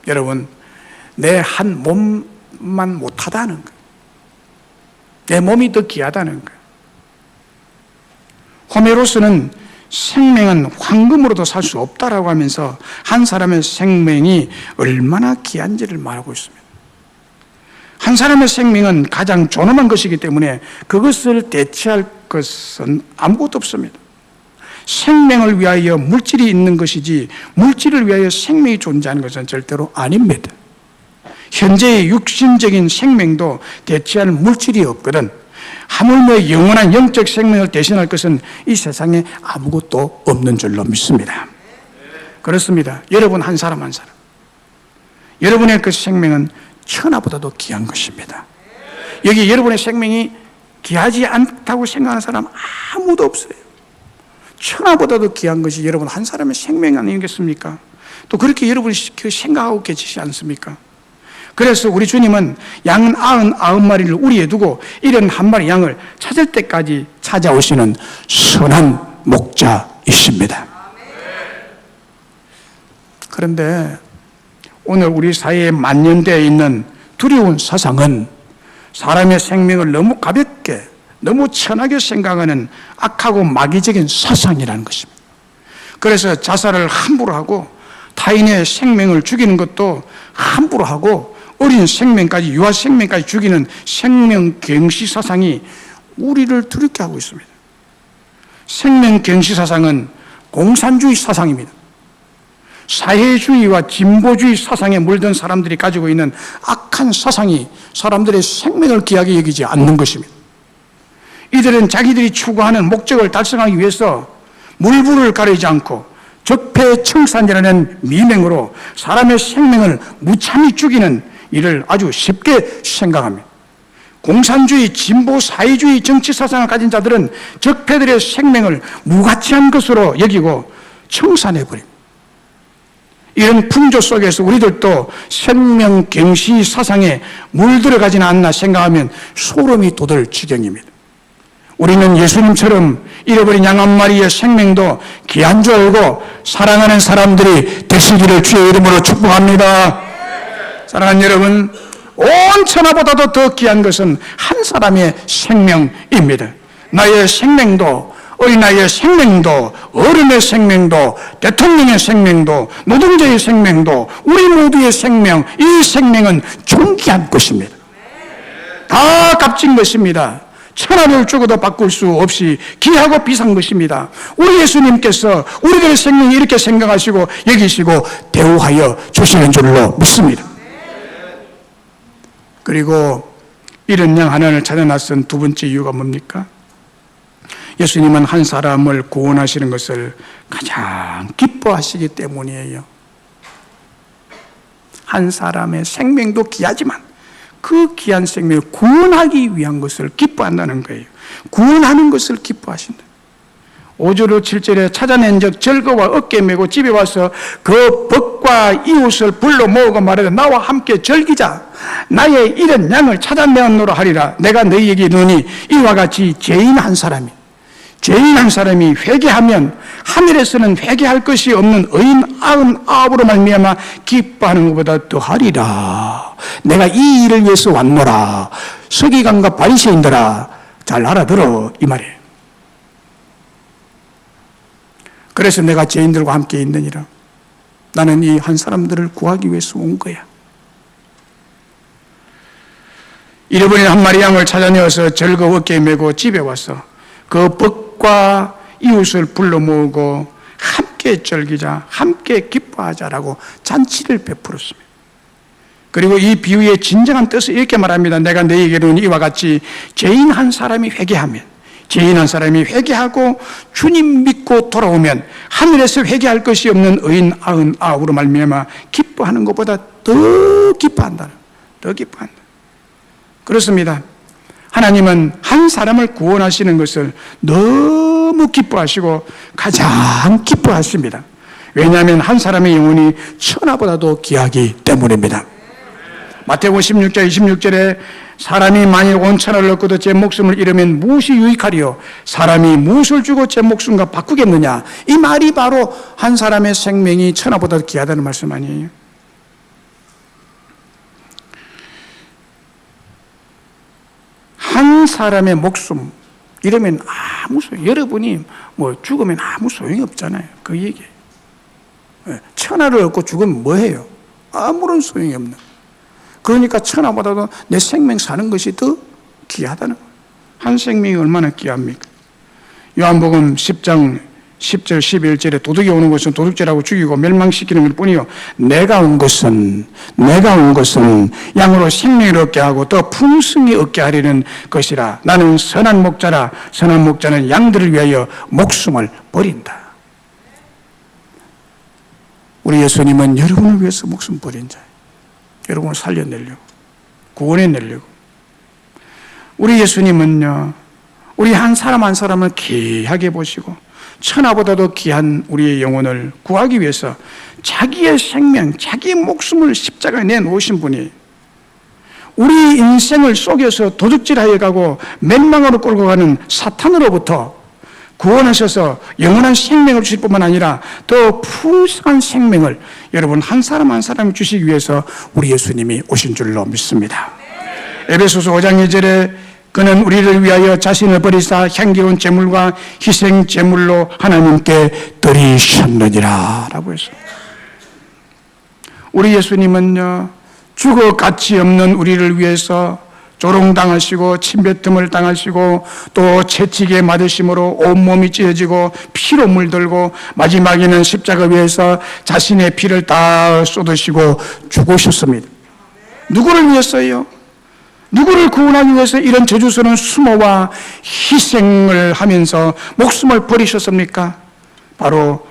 여러분, 내 한 몸만 못하다는 거예요. 내 몸이 더 귀하다는 거예요. 호메로스는 생명은 황금으로도 살 수 없다라고 하면서 한 사람의 생명이 얼마나 귀한지를 말하고 있습니다. 한 사람의 생명은 가장 존엄한 것이기 때문에 그것을 대체할 것은 아무것도 없습니다. 생명을 위하여 물질이 있는 것이지 물질을 위하여 생명이 존재하는 것은 절대로 아닙니다. 현재의 육신적인 생명도 대체할 물질이 없거든 하물며 영원한 영적 생명을 대신할 것은 이 세상에 아무것도 없는 줄로 믿습니다. 그렇습니다. 여러분 한 사람 한 사람, 여러분의 그 생명은 천하보다도 귀한 것입니다. 여기 여러분의 생명이 귀하지 않다고 생각하는 사람 아무도 없어요. 천하보다도 귀한 것이 여러분 한 사람의 생명 아니겠습니까? 또 그렇게 여러분이 생각하고 계시지 않습니까? 그래서 우리 주님은 양 99마리를 우리에 두고 71마리 양을 찾을 때까지 찾아오시는 선한 목자이십니다. 그런데 오늘 우리 사회에 만연되어 있는 두려운 사상은 사람의 생명을 너무 가볍게, 너무 천하게 생각하는 악하고 마귀적인 사상이라는 것입니다. 그래서 자살을 함부로 하고 타인의 생명을 죽이는 것도 함부로 하고 어린 생명까지, 유아 생명까지 죽이는 생명경시 사상이 우리를 두렵게 하고 있습니다. 생명경시 사상은 공산주의 사상입니다. 사회주의와 진보주의 사상에 물든 사람들이 가지고 있는 악한 사상이 사람들의 생명을 귀하게 여기지 않는 것입니다. 이들은 자기들이 추구하는 목적을 달성하기 위해서 물불을 가리지 않고 적폐청산이라는 미명으로 사람의 생명을 무참히 죽이는 일을 아주 쉽게 생각합니다. 공산주의, 진보, 사회주의 정치 사상을 가진 자들은 적폐들의 생명을 무가치한 것으로 여기고 청산해버립니다. 이런 풍조 속에서 우리들도 생명경시 사상에 물들어가지는 않나 생각하면 소름이 돋을 지경입니다. 우리는 예수님처럼 잃어버린 양 한 마리의 생명도 귀한 줄 알고 사랑하는 사람들이 되시기를 주의 이름으로 축복합니다. 사랑하는 여러분, 온 천하보다도 더 귀한 것은 한 사람의 생명입니다. 나의 생명도, 어린아이의 생명도, 어른의 생명도, 대통령의 생명도, 노동자의 생명도, 우리 모두의 생명, 이 생명은 존귀한 것입니다. 다 값진 것입니다. 천하를 주고도 바꿀 수 없이 귀하고 비싼 것입니다. 우리 예수님께서 우리들의 생명을 이렇게 생각하시고 여기시고 대우하여 주시는 줄로 믿습니다. 그리고 이런 양 하나를 찾아 나선 두 번째 이유가 뭡니까? 예수님은 한 사람을 구원하시는 것을 가장 기뻐하시기 때문이에요. 한 사람의 생명도 귀하지만 그 귀한 생명을 구원하기 위한 것을 기뻐한다는 거예요. 구원하는 것을 기뻐하신다. 5절 7절에 찾아낸 적 절거와 어깨 메고 집에 와서 그 벗과 이웃을 불러 모으고 말하되 나와 함께 즐기자. 나의 잃은 양을 찾아내었노라 하리라. 내가 너희에게 이르노니 이와 같이 죄인 한 사람이 회개하면 하늘에서는 회개할 것이 없는 의인 99으로 말미암아 기뻐하는 것보다 더하리라. 내가 이 일을 위해서 왔노라. 서기관과 바리새인들아 잘 알아들어, 이 말이에요. 그래서 내가 죄인들과 함께 있느니라. 나는 이 한 사람들을 구하기 위해서 온 거야. 잃어버린 한 마리 양을 찾아내어서 절거 어깨에 메고 집에 와서 그 벗과 이웃을 불러 모으고 함께 즐기자, 함께 기뻐하자라고 잔치를 베풀었습니다. 그리고 이 비유의 진정한 뜻을 이렇게 말합니다. 내가 너희에게 이르노니 이와 같이 죄인 한 사람이 회개하고 주님 믿고 돌아오면 하늘에서 회개할 것이 없는 의인 99으로 말미암아 기뻐하는 것보다 더 기뻐한다. 그렇습니다. 하나님은 한 사람을 구원하시는 것을 너무 기뻐하시고 가장 기뻐하십니다. 왜냐하면 한 사람의 영혼이 천하보다도 귀하기 때문입니다. 마태복음 16장 26절에 사람이 만일 온 천하를 얻고도 제 목숨을 잃으면 무엇이 유익하리요? 사람이 무엇을 주고 제 목숨과 바꾸겠느냐? 이 말이 바로 한 사람의 생명이 천하보다 귀하다는 말씀 아니에요? 한 사람의 목숨 이러면 아무 소용, 여러분이 뭐 죽으면 아무 소용이 없잖아요. 그 얘기예요. 천하를 얻고 죽으면 뭐해요? 아무런 소용이 없는. 그러니까 천하보다도 내 생명 사는 것이 더 귀하다는 거예요. 한 생명이 얼마나 귀합니까? 요한복음 10장 10절 11절에 도둑이 오는 것은 도둑질하고 죽이고 멸망시키는 것 뿐이요 내가 온 것은 양으로 생명을 얻게 하고 더 풍성히 얻게 하려는 것이라. 나는 선한 목자라. 선한 목자는 양들을 위하여 목숨을 버린다. 우리 예수님은 여러분을 위해서 목숨 버린 자예요. 여러분을 살려내려고, 구원해내려고. 우리 예수님은요, 우리 한 사람 한 사람을 귀하게 보시고 천하보다도 귀한 우리의 영혼을 구하기 위해서 자기의 생명, 자기의 목숨을 십자가에 내놓으신 분이 우리 인생을 속여서 도둑질하여 가고 멸망으로 끌고 가는 사탄으로부터 구원하셔서 영원한 생명을 주실 뿐만 아니라 더 풍성한 생명을 여러분 한 사람 한 사람 주시기 위해서 우리 예수님이 오신 줄로 믿습니다. 에베소서 5장 2절에 그는 우리를 위하여 자신을 버리사 향기로운 제물과 희생 제물로 하나님께 드리셨느니라 라고 했습니다. 우리 예수님은요, 죽어 가치 없는 우리를 위해서 조롱당하시고 침뱉음을 당하시고 또 채찍에 맞으심으로 온몸이 찢어지고 피로 물들고 마지막에는 십자가 위에서 자신의 피를 다 쏟으시고 죽으셨습니다. 누구를 위해서요? 누구를 구원하기 위해서 이런 저주스러운 수모와 희생을 하면서 목숨을 버리셨습니까? 바로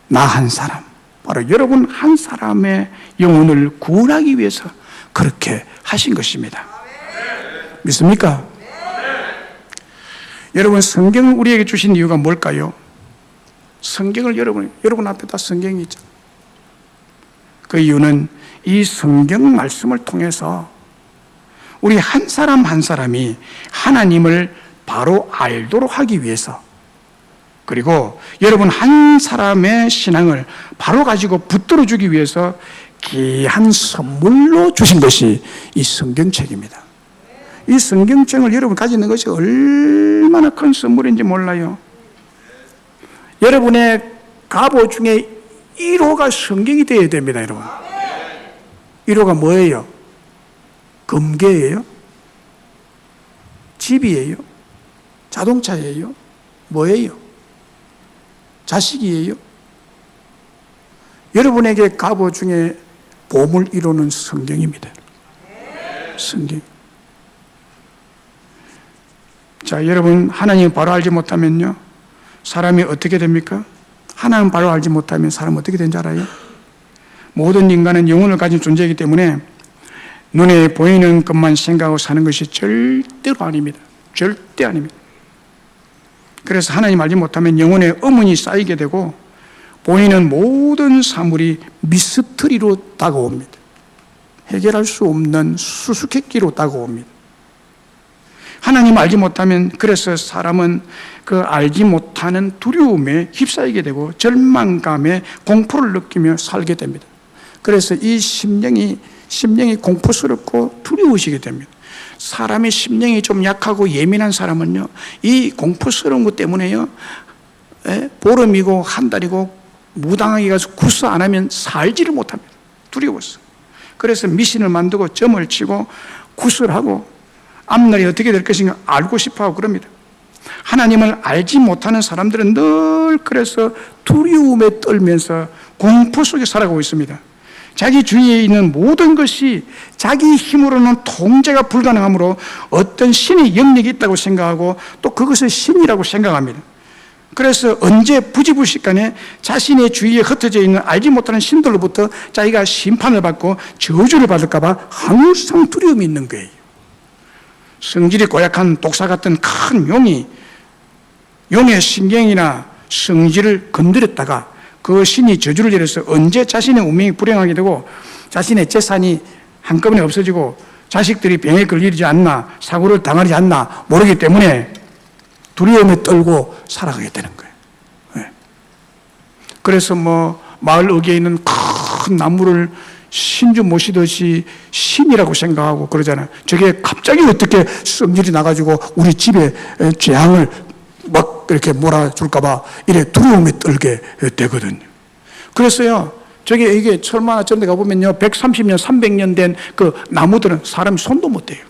나 한 사람, 바로 여러분 한 사람의 영혼을 구원하기 위해서 그렇게 하신 것입니다. 믿습니까? 여러분, 성경을 우리에게 주신 이유가 뭘까요? 성경을 여러분 앞에 다 성경이 있죠. 그 이유는 이 성경 말씀을 통해서 우리 한 사람 한 사람이 하나님을 바로 알도록 하기 위해서, 그리고 여러분 한 사람의 신앙을 바로 가지고 붙들어 주기 위해서 귀한 선물로 주신 것이 이 성경책입니다. 이 성경책을 여러분 가지는 것이 얼마나 큰 선물인지 몰라요. 여러분의 갑옷 중에 1호가 성경이 되어야 됩니다, 여러분. 1호가 뭐예요? 금괴예요? 집이에요? 자동차예요? 뭐예요? 자식이에요? 여러분에게 갑옷 중에 보물 1호는 성경입니다. 성경. 자, 여러분, 하나님 바로 알지 못하면요, 사람이 어떻게 됩니까? 하나님 바로 알지 못하면 사람은 어떻게 되는지 알아요? 모든 인간은 영혼을 가진 존재이기 때문에 눈에 보이는 것만 생각하고 사는 것이 절대로 아닙니다. 절대 아닙니다. 그래서 하나님 알지 못하면 영혼의 어문이 쌓이게 되고 보이는 모든 사물이 미스터리로 다가옵니다. 해결할 수 없는 수수께끼로 다가옵니다. 하나님 알지 못하면 그래서 사람은 그 알지 못하는 두려움에 휩싸이게 되고 절망감에 공포를 느끼며 살게 됩니다. 그래서 이 심령이 공포스럽고 두려우시게 됩니다. 사람의 심령이 좀 약하고 예민한 사람은요, 이 공포스러운 것 때문에요, 보름이고 한 달이고 무당하게 가서 구스 안 하면 살지를 못합니다. 두려워서. 그래서 미신을 만들고 점을 치고 구슬 하고 앞날이 어떻게 될 것인가 알고 싶어하고 그럽니다. 하나님을 알지 못하는 사람들은 늘 그래서 두려움에 떨면서 공포 속에 살아가고 있습니다. 자기 주위에 있는 모든 것이 자기 힘으로는 통제가 불가능하므로 어떤 신의 영역이 있다고 생각하고 또 그것을 신이라고 생각합니다. 그래서 언제 부지불식간에 자신의 주위에 흩어져 있는 알지 못하는 신들로부터 자기가 심판을 받고 저주를 받을까 봐 항상 두려움이 있는 거예요. 성질이 고약한 독사 같은 큰 용의 신경이나 성질을 건드렸다가 그 신이 저주를 내려서 언제 자신의 운명이 불행하게 되고 자신의 재산이 한꺼번에 없어지고 자식들이 병에 걸리지 않나 사고를 당하지 않나 모르기 때문에 두려움에 떨고 살아가게 되는 거예요. 네. 그래서 마을 어귀에 있는 큰 나무를 신주 모시듯이 신이라고 생각하고 그러잖아요. 저게 갑자기 어떻게 성질이 나가지고 우리 집에 재앙을 막 이렇게 몰아줄까봐 이래 두려움에 떨게 되거든요. 그래서요, 이게 철마나 저런 데 가보면요, 130년, 300년 된 그 나무들은 사람이 손도 못 대요.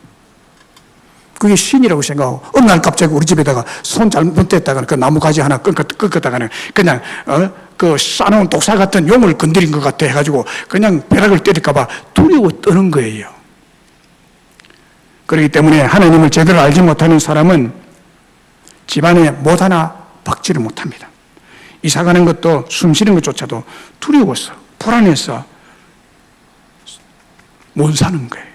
그게 신이라고 생각하고, 어느 날 갑자기 우리 집에다가 손 잘못됐다가는 그 나무 가지 하나 꺾었다가는 그냥, 그 싸놓은 독사 같은 용을 건드린 것 같아 해가지고 그냥 벼락을 때릴까봐 두려워 떠는 거예요. 그렇기 때문에 하나님을 제대로 알지 못하는 사람은 집안에 못 하나 박지를 못합니다. 이사 가는 것도 숨 쉬는 것조차도 두려워서 불안해서 못 사는 거예요.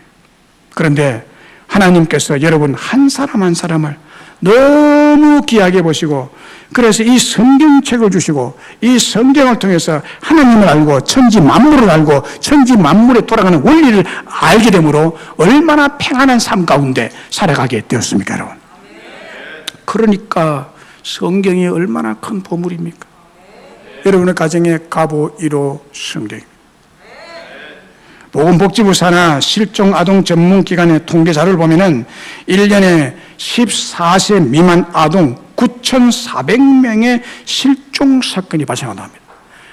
그런데 하나님께서 여러분 한 사람 한 사람을 너무 귀하게 보시고 그래서 이 성경책을 주시고 이 성경을 통해서 하나님을 알고 천지 만물을 알고 천지 만물에 돌아가는 원리를 알게 되므로 얼마나 평안한 삶 가운데 살아가게 되었습니까, 여러분? 그러니까 성경이 얼마나 큰 보물입니까? 여러분의 가정에 갑오 1호 성경입니다. 보건복지부 산하 실종 아동 전문기관의 통계 자료를 보면은 1년에 14세 미만 아동 9,400명의 실종 사건이 발생한다고 합니다.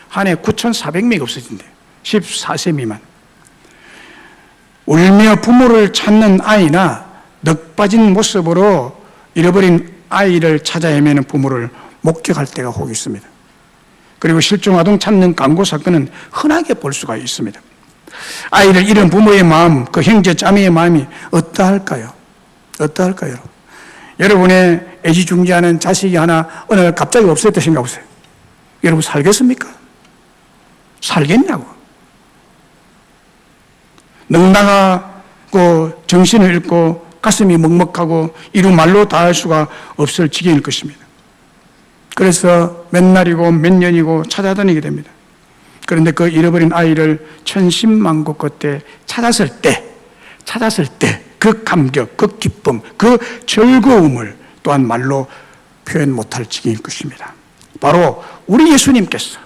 한 해 9,400명이 없어진대요. 14세 미만. 울며 부모를 찾는 아이나 넋 빠진 모습으로 잃어버린 아이를 찾아 헤매는 부모를 목격할 때가 혹 있습니다. 그리고 실종 아동 찾는 강고 사건은 흔하게 볼 수가 있습니다. 아이를 잃은 부모의 마음, 그 형제 자매의 마음이 어떠할까요? 어떠할까요? 여러분의 애지중지하는 자식이 하나 어느 날 갑자기 없어졌다 생각해보세요. 여러분 살겠습니까? 살겠냐고. 넉나가고 정신을 잃고 가슴이 먹먹하고 이루 말로 다 할 수가 없을 지경일 것입니다. 그래서 몇 날이고 몇 년이고 찾아다니게 됩니다. 그런데 그 잃어버린 아이를 천신만고 끝에 찾았을 때 그 감격, 그 기쁨, 그 즐거움을 또한 말로 표현 못할 지경일 것입니다. 바로 우리 예수님께서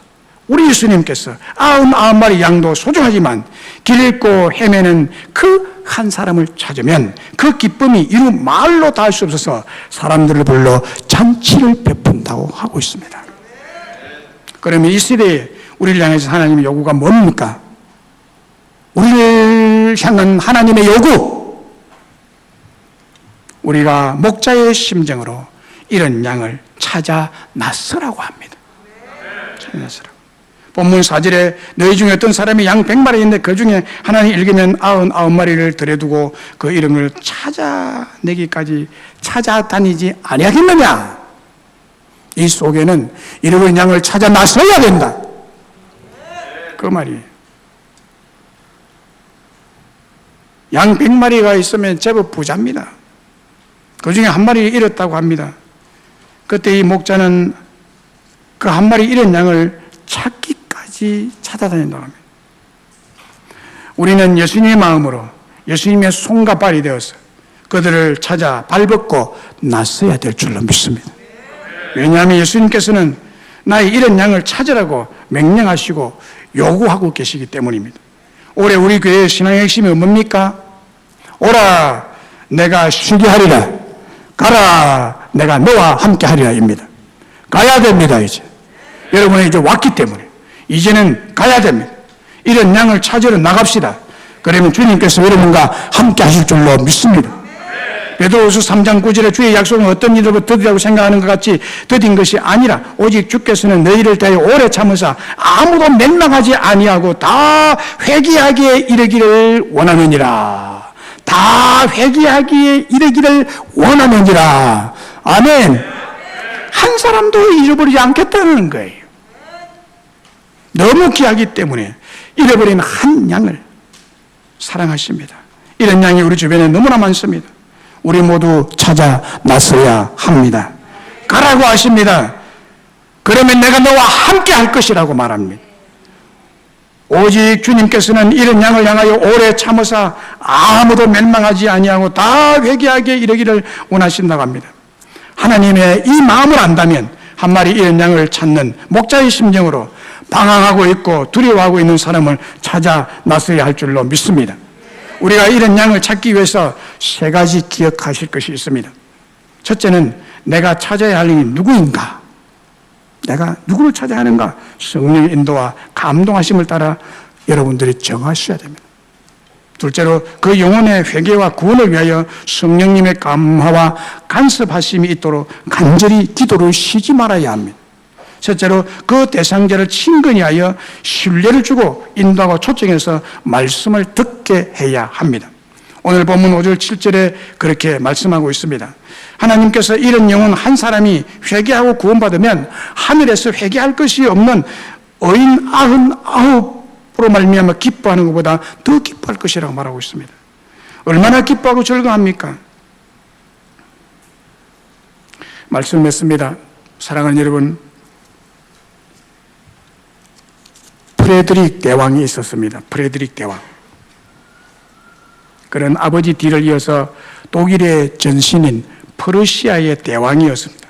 99마리 양도 소중하지만 길 잃고 헤매는 그 한 사람을 찾으면 그 기쁨이 이루 말로 다 할 수 없어서 사람들을 불러 잔치를 베푼다고 하고 있습니다. 그러면 이 시대에 우리를 향해서 하나님의 요구가 뭡니까? 우리를 향한 하나님의 요구, 우리가 목자의 심정으로 이런 양을 찾아 나서라고 합니다. 찾아 나서라고. 본문 4절에 너희 중에 어떤 사람이 양 100마리인데 그 중에 하나님 읽으면 99마리를 들여두고 그 이름을 찾아내기까지 찾아다니지 아니하겠느냐? 이 속에는 잃어버린 양을 찾아 나서야 된다. 그 말이에요. 양 100마리가 있으면 제법 부자입니다. 그 중에 한 마리 잃었다고 합니다. 그때 이 목자는 그 한 마리 잃은 양을 찾기까지 찾아다닌다고 합니다. 우리는 예수님의 마음으로 예수님의 손과 발이 되어서 그들을 찾아 발벗고 나서야 될 줄로 믿습니다. 왜냐하면 예수님께서는 나의 잃은 양을 찾으라고 명령하시고 요구하고 계시기 때문입니다. 올해 우리 교회의 신앙의 핵심이 뭡니까? 오라 내가 쉬게 하리라, 가라 내가 너와 함께 하리라 입니다. 가야 됩니다. 이제 여러분이 이제 왔기 때문에 이제는 가야 됩니다. 이런 양을 찾으러 나갑시다. 그러면 주님께서 여러분과 함께 하실 줄로 믿습니다. 베드로후서 3장 9절에 주의 약속은 어떤 일로 더디라고 생각하는 것 같이 더딘 것이 아니라 오직 주께서는 너희를 대하여 오래 참으사 아무도 멸망하지 아니하고 다 회개하기에 이르기를 원하느니라. 다 회개하기에 이르기를 원하느니라. 아멘. 한 사람도 잃어버리지 않겠다는 거예요. 너무 귀하기 때문에 잃어버린 한 양을 사랑하십니다. 이런 양이 우리 주변에 너무나 많습니다. 우리 모두 찾아 나서야 합니다. 가라고 하십니다. 그러면 내가 너와 함께 할 것이라고 말합니다. 오직 주님께서는 이런 양을 향하여 오래 참으사 아무도 멸망하지 아니하고 다 회개하게 이르기를 원하신다고 합니다. 하나님의 이 마음을 안다면 한 마리 이런 양을 찾는 목자의 심정으로 방황하고 있고 두려워하고 있는 사람을 찾아 나서야 할 줄로 믿습니다. 우리가 이런 양을 찾기 위해서 세 가지 기억하실 것이 있습니다. 첫째는 내가 찾아야 할 인이 누구인가? 내가 누구를 찾아야 하는가? 성령의 인도와 감동하심을 따라 여러분들이 정하셔야 됩니다. 둘째로 그 영혼의 회개와 구원을 위하여 성령님의 감화와 간섭하심이 있도록 간절히 기도를 쉬지 말아야 합니다. 셋째로 그 대상자를 친근히 하여 신뢰를 주고 인도하고 초청해서 말씀을 듣게 해야 합니다. 오늘 본문 5절 7절에 그렇게 말씀하고 있습니다. 하나님께서 이런 영혼 한 사람이 회개하고 구원받으면 하늘에서 회개할 것이 없는 어인 99으로 말미암아 기뻐하는 것보다 더 기뻐할 것이라고 말하고 있습니다. 얼마나 기뻐하고 즐거워합니까? 말씀했습니다. 사랑하는 여러분, 프레드릭 대왕이 있었습니다. 프레드릭 대왕. 그런 아버지 뒤를 이어서 독일의 전신인 프러시아의 대왕이었습니다.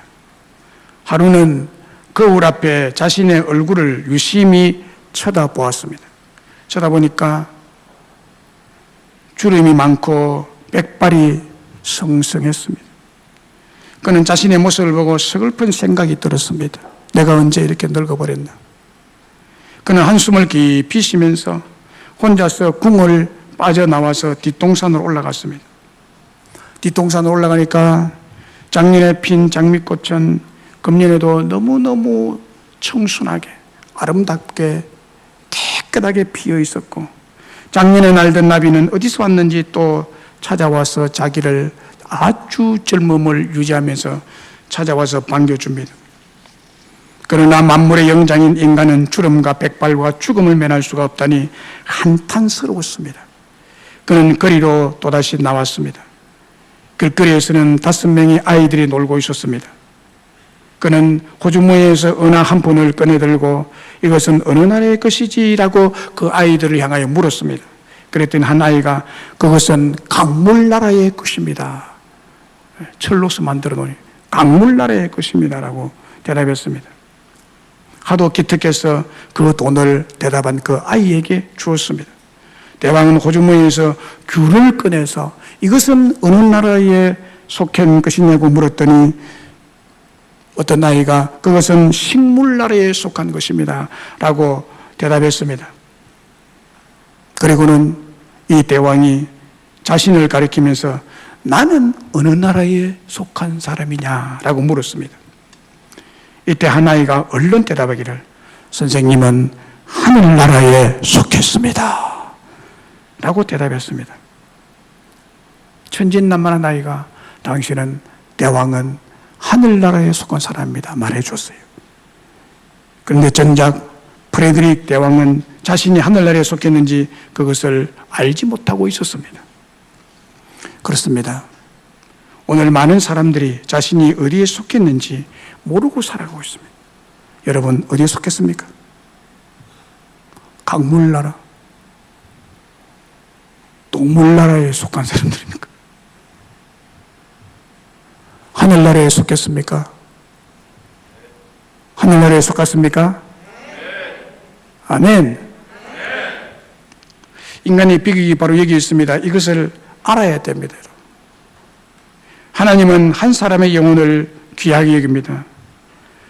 하루는 거울 앞에 자신의 얼굴을 유심히 쳐다보았습니다. 쳐다보니까 주름이 많고 백발이 성성했습니다. 그는 자신의 모습을 보고 서글픈 생각이 들었습니다. 내가 언제 이렇게 늙어버렸나? 그는 한숨을 깊이 쉬면서 혼자서 궁을 빠져나와서 뒷동산으로 올라갔습니다. 뒷동산으로 올라가니까 작년에 핀 장미꽃은 금년에도 너무너무 청순하게 아름답게 깨끗하게 피어 있었고, 작년에 날던 나비는 어디서 왔는지 또 찾아와서 자기를 아주 젊음을 유지하면서 찾아와서 반겨줍니다. 그러나 만물의 영장인 인간은 주름과 백발과 죽음을 면할 수가 없다니 한탄스러웠습니다. 그는 거리로 또다시 나왔습니다. 길거리에서는 5명의 아이들이 놀고 있었습니다. 그는 호주머니에서 은하 한 푼을 꺼내들고 이것은 어느 나라의 것이지라고 그 아이들을 향하여 물었습니다. 그랬더니 한 아이가 그것은 강물나라의 것입니다. 철로서 만들어 놓으니 강물나라의 것입니다라고 대답했습니다. 하도 기특해서 그 돈을 대답한 그 아이에게 주었습니다. 대왕은 호주머니에서 귤을 꺼내서 이것은 어느 나라에 속한 것이냐고 물었더니 어떤 아이가 그것은 식물나라에 속한 것입니다 라고 대답했습니다. 그리고는 이 대왕이 자신을 가리키면서 나는 어느 나라에 속한 사람이냐라고 물었습니다. 이때 한 아이가 얼른 대답하기를 선생님은 하늘나라에 속했습니다 라고 대답했습니다. 천진난만한 아이가 당신은 대왕은 하늘나라에 속한 사람입니다 말해줬어요. 그런데 정작 프레드릭 대왕은 자신이 하늘나라에 속했는지 그것을 알지 못하고 있었습니다. 그렇습니다. 오늘 많은 사람들이 자신이 어디에 속했는지 모르고 살아가고 있습니다. 여러분 어디에 속했습니까? 강물나라, 동물나라에 속한 사람들입니까? 하늘나라에 속했습니까? 하늘나라에 속았습니까? 아멘. 인간의 비극이 바로 여기 있습니다. 이것을 알아야 됩니다. 하나님은 한 사람의 영혼을 귀하게 여깁니다.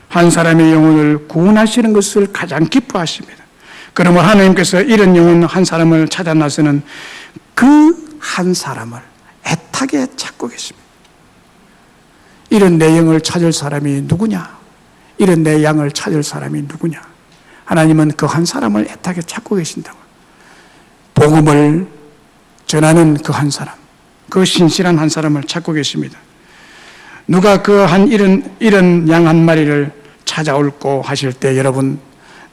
한 사람의 영혼을 구원하시는 것을 가장 기뻐하십니다. 그러므로 하나님께서 이런 영혼 한 사람을 찾아 나서는 그 한 사람을 애타게 찾고 계십니다. 이런 내 영을 찾을 사람이 누구냐? 이런 내 양을 찾을 사람이 누구냐? 하나님은 그 한 사람을 애타게 찾고 계신다고. 복음을 전하는 그 한 사람, 그 신실한 한 사람을 찾고 계십니다. 누가 그 이런 양 한 마리를 찾아올고 하실 때 여러분,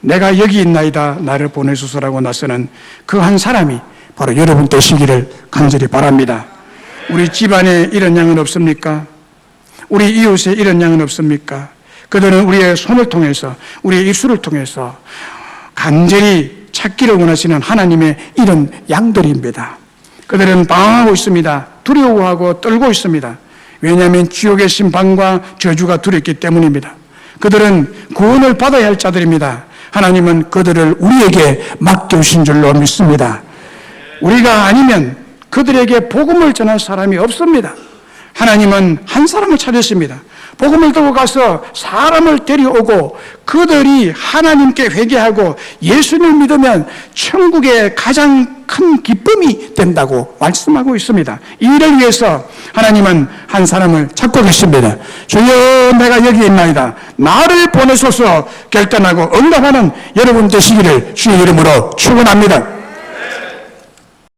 내가 여기 있나이다 나를 보내소서라고 나서는 그 한 사람이 바로 여러분 되시기를 간절히 바랍니다. 우리 집안에 이런 양은 없습니까? 우리 이웃에 이런 양은 없습니까? 그들은 우리의 손을 통해서, 우리의 입술을 통해서 간절히 찾기를 원하시는 하나님의 이런 양들입니다. 그들은 방황하고 있습니다. 두려워하고 떨고 있습니다. 왜냐하면 지옥의 심판과 저주가 두렵기 때문입니다. 그들은 구원을 받아야 할 자들입니다. 하나님은 그들을 우리에게 맡겨주신 줄로 믿습니다. 우리가 아니면 그들에게 복음을 전할 사람이 없습니다. 하나님은 한 사람을 찾으십니다. 복음을 들고 가서 사람을 데려오고 그들이 하나님께 회개하고 예수님을 믿으면 천국의 가장 큰 기쁨이 된다고 말씀하고 있습니다. 이를 위해서 하나님은 한 사람을 찾고 계십니다. 주여 내가 여기 있나이다 나를 보내소서 결단하고 응답하는 여러분 되시기를 주의 이름으로 축원합니다.